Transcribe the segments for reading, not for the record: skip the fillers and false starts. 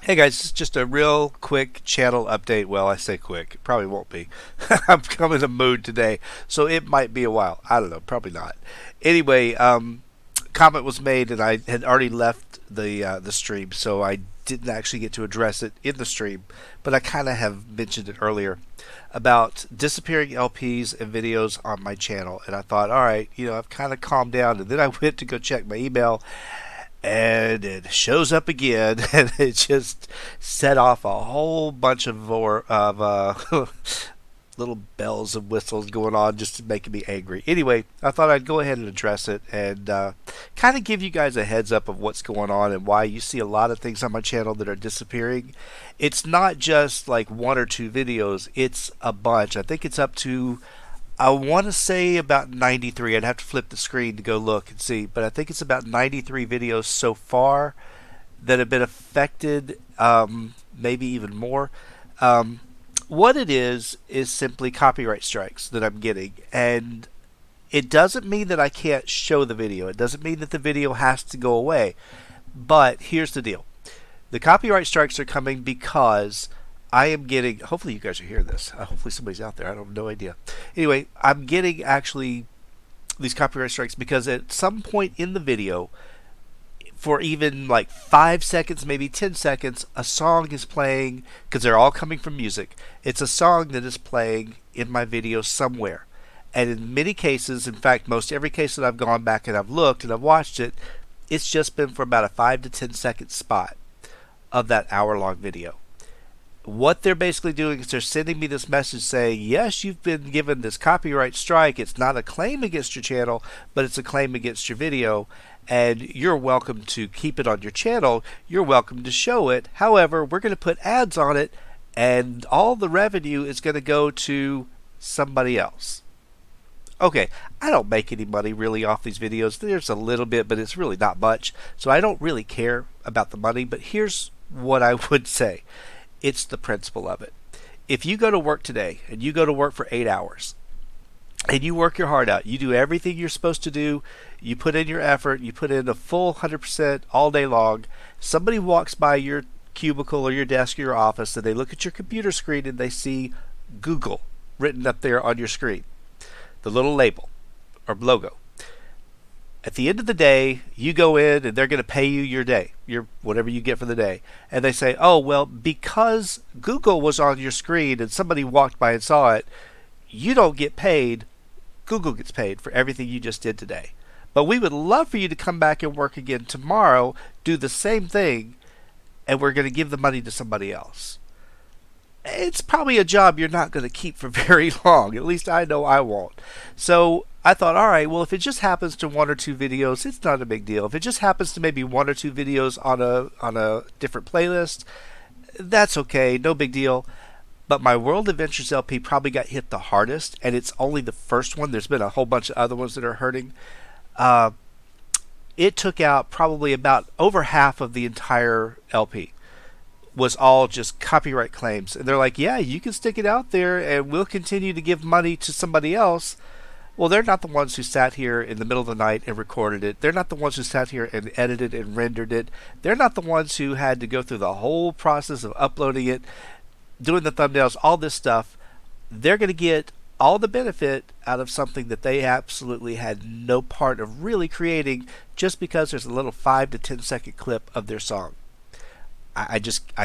Hey guys, it's just a real quick channel update. Well, I say quick, it probably won't be. I'm coming in a mood today, so it might be a while. I don't know, probably not. Anyway, comment was made, and I had already left the stream, so I didn't actually get to address it in the stream, but I kind of have mentioned it earlier about disappearing LPs and videos on my channel, and I thought, all right, I've kind of calmed down, and then I went to go check my email, and it shows up again, and it just set off a whole bunch of little bells and whistles going on, just making me angry. Anyway, I thought I'd go ahead and address it and kind of give you guys a heads up of what's going on and why you see a lot of things on my channel that are disappearing. It's not just like one or two videos; it's a bunch. I think it's up to, I want to say about 93. I'd have to flip the screen to go look and see, but I think it's about 93 videos so far that have been affected, maybe even more. Um, what it is simply copyright strikes that I'm getting, and it doesn't mean that I can't show the video. It doesn't mean that the video has to go away. But here's the deal: the copyright strikes are coming because I am getting. Hopefully, you guys are hearing this. Hopefully, somebody's out there. I have no idea. Anyway, I'm getting actually these copyright strikes because at some point in the video, for even like 5 seconds, maybe 10 seconds, a song is playing because they're all coming from music. It's a song that is playing in my video somewhere. And in many cases, in fact, most every case that I've gone back and I've looked and I've watched it, it's just been for about a 5 to 10 second spot of that hour-long video. What they're basically doing is they're sending me this message saying, yes, you've been given this copyright strike. It's not a claim against your channel, but it's a claim against your video, and you're welcome to keep it on your channel. You're welcome to show it. However, we're going to put ads on it, and all the revenue is going to go to somebody else. Okay, I don't make any money really off these videos. There's a little bit, but it's really not much. So I don't really care about the money, but here's what I would say. It's the principle of it. If you go to work today and you go to work for 8 hours and you work your heart out, you do everything you're supposed to do, you put in your effort, you put in a full 100% all day long, somebody walks by your cubicle or your desk or your office and they look at your computer screen and they see Google written up there on your screen, the little label or logo. At the end of the day, you go in and they're going to pay you your day, your whatever you get for the day. And they say, oh, well, because Google was on your screen and somebody walked by and saw it, you don't get paid. Google gets paid for everything you just did today. But we would love for you to come back and work again tomorrow, do the same thing, and we're going to give the money to somebody else. It's probably a job you're not going to keep for very long. At least I know I won't. So I thought, all right, well, if it just happens to one or two videos, it's not a big deal. If it just happens to maybe one or two videos on a different playlist, that's okay, no big deal. But my World Adventures LP probably got hit the hardest, and it's only the first one. There's been a whole bunch of other ones that are hurting. Uh, it took out probably about over half of the entire LP. Was all just copyright claims. And they're like, yeah, you can stick it out there and we'll continue to give money to somebody else. Well, they're not the ones who sat here in the middle of the night and recorded it. They're not the ones who sat here and edited and rendered it. They're not the ones who had to go through the whole process of uploading it, doing the thumbnails, all this stuff. They're going to get all the benefit out of something that they absolutely had no part of really creating just because there's a little 5 to 10 second clip of their song. I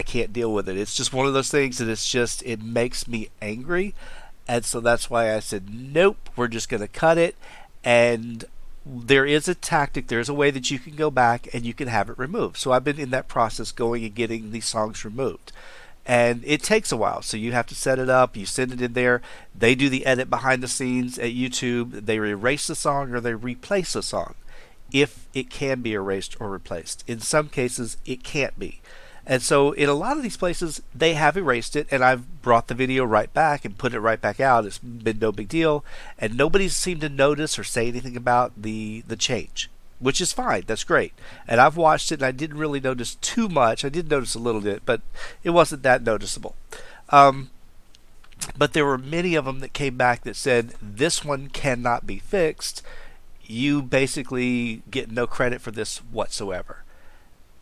can't deal with it. It's just one of those things that it makes me angry. And so that's why I said, nope, we're just going to cut it. And there is a tactic, there's a way that you can go back and you can have it removed. So I've been in that process going and getting these songs removed. And it takes a while. So you have to set it up, you send it in there. They do the edit behind the scenes at YouTube. They erase the song or they replace the song if it can be erased or replaced. In some cases, it can't be. And so in a lot of these places, they have erased it, and I've brought the video right back and put it right back out. It's been no big deal, and nobody's seemed to notice or say anything about the change, which is fine. That's great. And I've watched it, and I didn't really notice too much. I did notice a little bit, but it wasn't that noticeable. But there were many of them that came back that said, this one cannot be fixed. You basically get no credit for this whatsoever.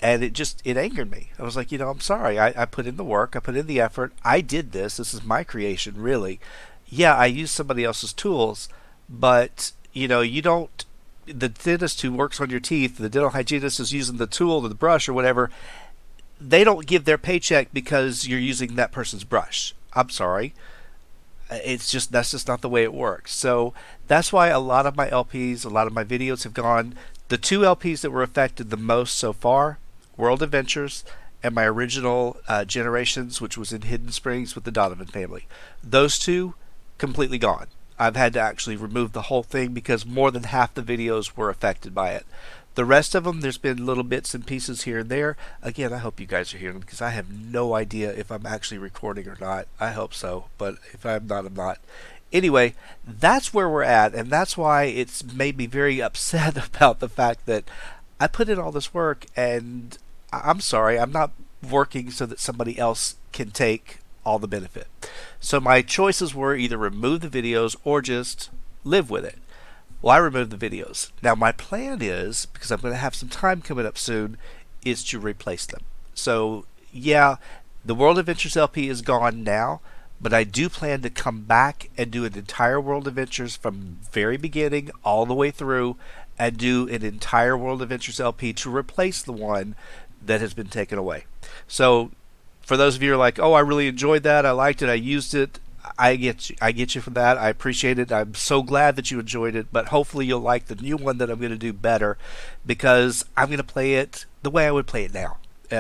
And it angered me. I was like, I'm sorry. I put in the work, I put in the effort, I did this. This is my creation, really. Yeah, I used somebody else's tools, but you don't. The dentist who works on your teeth, the dental hygienist is using the tool or the brush or whatever. They don't give their paycheck because you're using that person's brush. I'm sorry. That's just not the way it works. So that's why a lot of my LPs, a lot of my videos have gone. The two LPs that were affected the most so far, World Adventures and my original Generations, which was in Hidden Springs with the Donovan family. Those two completely gone. I've had to actually remove the whole thing because more than half the videos were affected by it. The rest of them, there's been little bits and pieces here and there. Again, I hope you guys are hearing them because I have no idea if I'm actually recording or not. I hope so, but if I'm not, I'm not. Anyway, that's where we're at, and that's why it's made me very upset about the fact that I put in all this work, and I'm sorry, I'm not working so that somebody else can take all the benefit. So my choices were either remove the videos or just live with it. Well, I removed the videos. Now my plan is, because I'm going to have some time coming up soon, is to replace them. So yeah, the World Adventures LP is gone now, but I do plan to come back and do an entire World Adventures from very beginning all the way through and do an entire World Adventures LP to replace the one that has been taken away. So for those of you who are like, oh, I really enjoyed that, I liked it, I used it, I get you for that. I appreciate it. I'm so glad that you enjoyed it, but hopefully you'll like the new one that I'm going to do better because I'm going to play it the way I would play it now.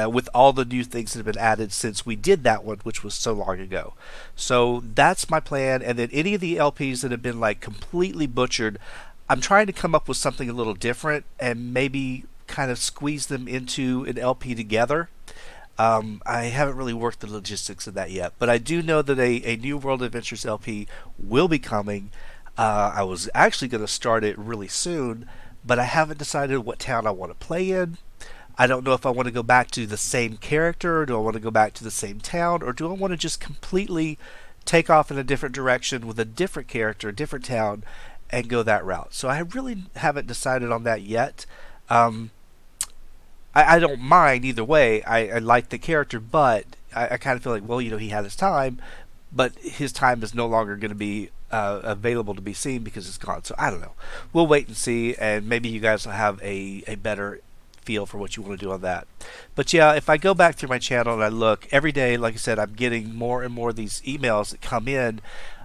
With all the new things that have been added since we did that one, which was so long ago. So that's my plan. And then any of the LPs that have been like completely butchered, I'm trying to come up with something a little different and maybe kind of squeeze them into an LP together. I haven't really worked the logistics of that yet, but I do know that a new World Adventures LP will be coming. I was actually going to start it really soon, but I haven't decided what town I want to play in. I don't know if I want to go back to the same character, or do I want to go back to the same town, or do I want to just completely take off in a different direction with a different character, a different town, and go that route. So I really haven't decided on that yet. I don't mind either way. I like the character, but I kind of feel like, well, he had his time, but his time is no longer going to be available to be seen because it's gone. So I don't know. We'll wait and see, and maybe you guys will have a better feel for what you want to do on that. But yeah, if I go back through my channel and I look every day, like I said, I'm getting more and more of these emails that come in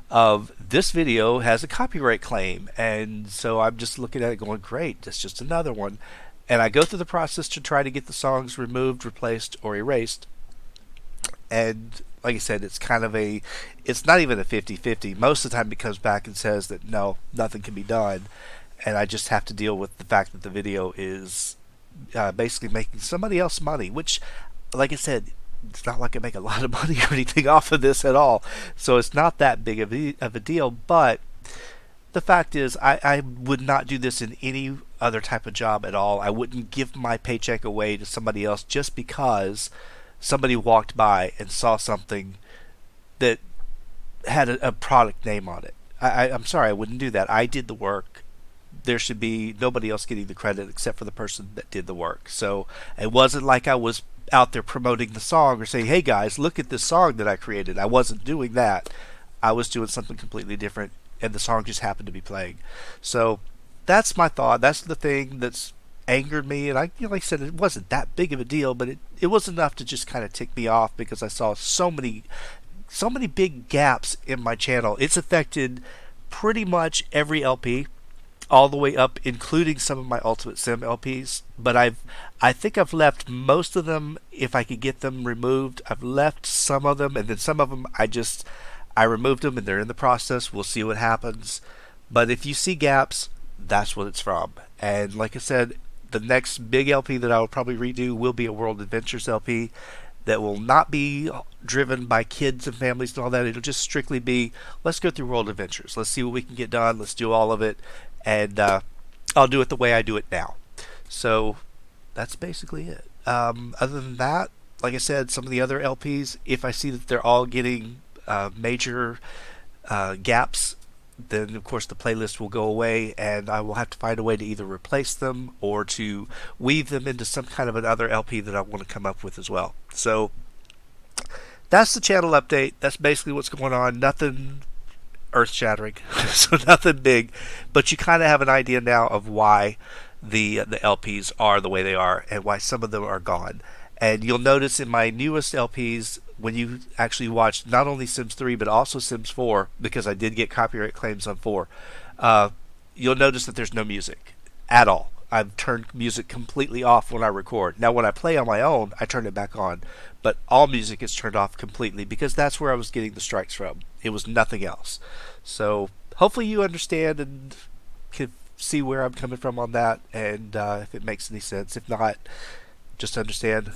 of this video has a copyright claim, and so I'm just looking at it going, great, that's just another one. And I go through the process to try to get the songs removed, replaced, or erased. And like I said, it's it's not even a 50-50. Most of the time it comes back and says that no, nothing can be done. And I just have to deal with the fact that the video is basically making somebody else money, which, like I said, it's not like I make a lot of money or anything off of this at all. So it's not that big of a deal, but the fact is, I would not do this in any other type of job at all. I wouldn't give my paycheck away to somebody else just because somebody walked by and saw something that had a product name on it. I'm sorry, I wouldn't do that. I did the work. There should be nobody else getting the credit except for the person that did the work. So it wasn't like I was out there promoting the song or saying, hey guys, look at this song that I created. I wasn't doing that. I was doing something completely different, and the song just happened to be playing. So that's my thought. That's the thing that's angered me, and like I said, it wasn't that big of a deal, but it was enough to just kind of tick me off because I saw so many big gaps in my channel. It's affected pretty much every LP, all the way up, including some of my Ultimate Sim LPs. But I think I've left most of them. If I could get them removed, I've left some of them, and then some of them I removed them, and they're in the process. We'll see what happens. But if you see gaps, that's what it's from. And like I said, the next big LP that I will probably redo will be a World Adventures LP that will not be driven by kids and families and all that. It'll just strictly be, let's go through World Adventures. Let's see what we can get done. Let's do all of it. And I'll do it the way I do it now. So that's basically it. Other than that, like I said, some of the other LPs, if I see that they're all getting major gaps then of course the playlist will go away, and I will have to find a way to either replace them or to weave them into some kind of another LP that I want to come up with as well. So that's the channel update. That's basically what's going on. Nothing earth shattering, so nothing big, but you kind of have an idea now of why the LPs are the way they are and why some of them are gone. And you'll notice in my newest LPs, when you actually watch not only Sims 3 but also Sims 4, because I did get copyright claims on 4, uh, you'll notice that there's no music at all. I've turned music completely off when I record. Now, when I play on my own, I turn it back on, but all music is turned off completely because that's where I was getting the strikes from. It was nothing else. So hopefully you understand and can see where I'm coming from on that, and if it makes any sense. If not, just understand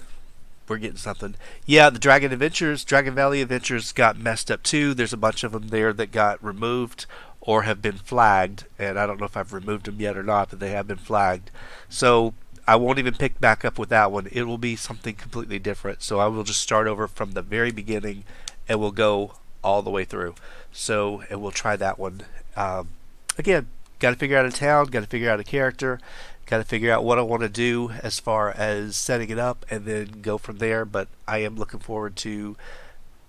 we're getting something. Yeah, the Dragon Valley Adventures got messed up too. There's a bunch of them there that got removed or have been flagged, and I don't know if I've removed them yet or not, but they have been flagged. So I won't even pick back up with that one. It will be something completely different. So I will just start over from the very beginning, and we'll go all the way through. So, and we'll try that one. Again, got to figure out a town, got to figure out a character, got to figure out what I want to do as far as setting it up, and then go from there. But I am looking forward to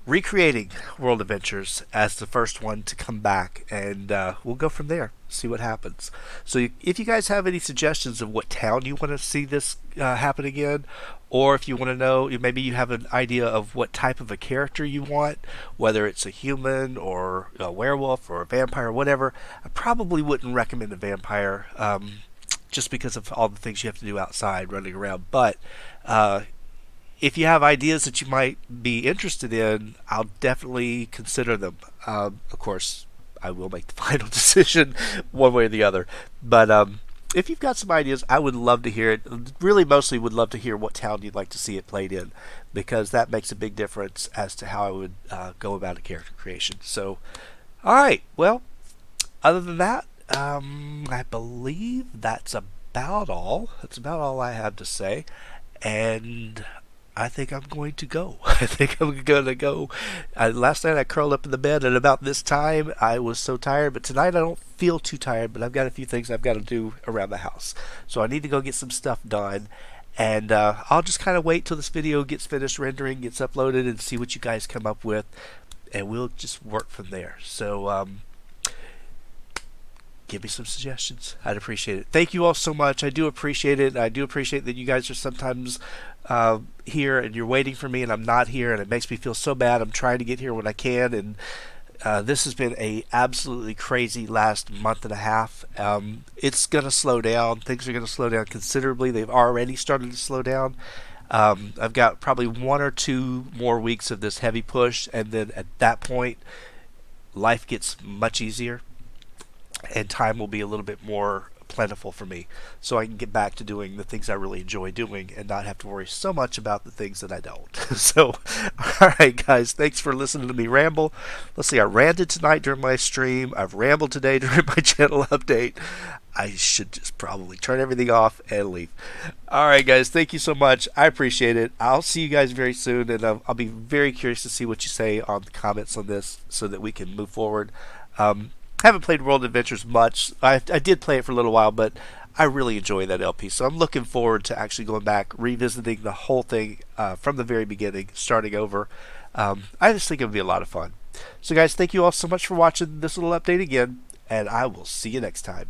recreating World Adventures as the first one to come back, and we'll go from there, see what happens. So if you guys have any suggestions of what town you want to see this happen again, or if you want to know, maybe you have an idea of what type of a character you want, whether it's a human or a werewolf or a vampire or whatever, I probably wouldn't recommend a vampire, just because of all the things you have to do outside running around. But if you have ideas that you might be interested in, I'll definitely consider them. Of course, I will make the final decision one way or the other. But if you've got some ideas, I would love to hear it. Really, mostly would love to hear what town you'd like to see it played in, because that makes a big difference as to how I would go about a character creation. So, all right. Well, other than that, I believe that's about all. That's about all I have to say. And I think I'm going to go. I think I'm going to go. Last night I curled up in the bed at about this time. I was so tired, but tonight I don't feel too tired, but I've got a few things I've got to do around the house. So I need to go get some stuff done. And I'll just kind of wait till this video gets finished rendering, gets uploaded, and see what you guys come up with. And we'll just work from there. So, give me some suggestions. I'd appreciate it. Thank you all so much. I do appreciate it. I do appreciate that you guys are sometimes here and you're waiting for me and I'm not here, and it makes me feel so bad. I'm trying to get here when I can, and this has been a absolutely crazy last month and a half. It's going to slow down. Things are going to slow down considerably. They've already started to slow down. I've got probably 1 or 2 more weeks of this heavy push, and then at that point, life gets much easier and time will be a little bit more plentiful for me, so I can get back to doing the things I really enjoy doing and not have to worry so much about the things that I don't. So, alright guys, thanks for listening to me ramble. Let's see, I ranted tonight during my stream, I've rambled today during my channel update. I should just probably turn everything off and leave. Alright guys, thank you so much. I appreciate it. I'll see you guys very soon, and I'll be very curious to see what you say on the comments on this so that we can move forward. Haven't played World Adventures much. I did play it for a little while, but I really enjoy that LP. So I'm looking forward to actually going back, revisiting the whole thing from the very beginning, starting over. I just think it would be a lot of fun. So guys, thank you all so much for watching this little update again, and I will see you next time.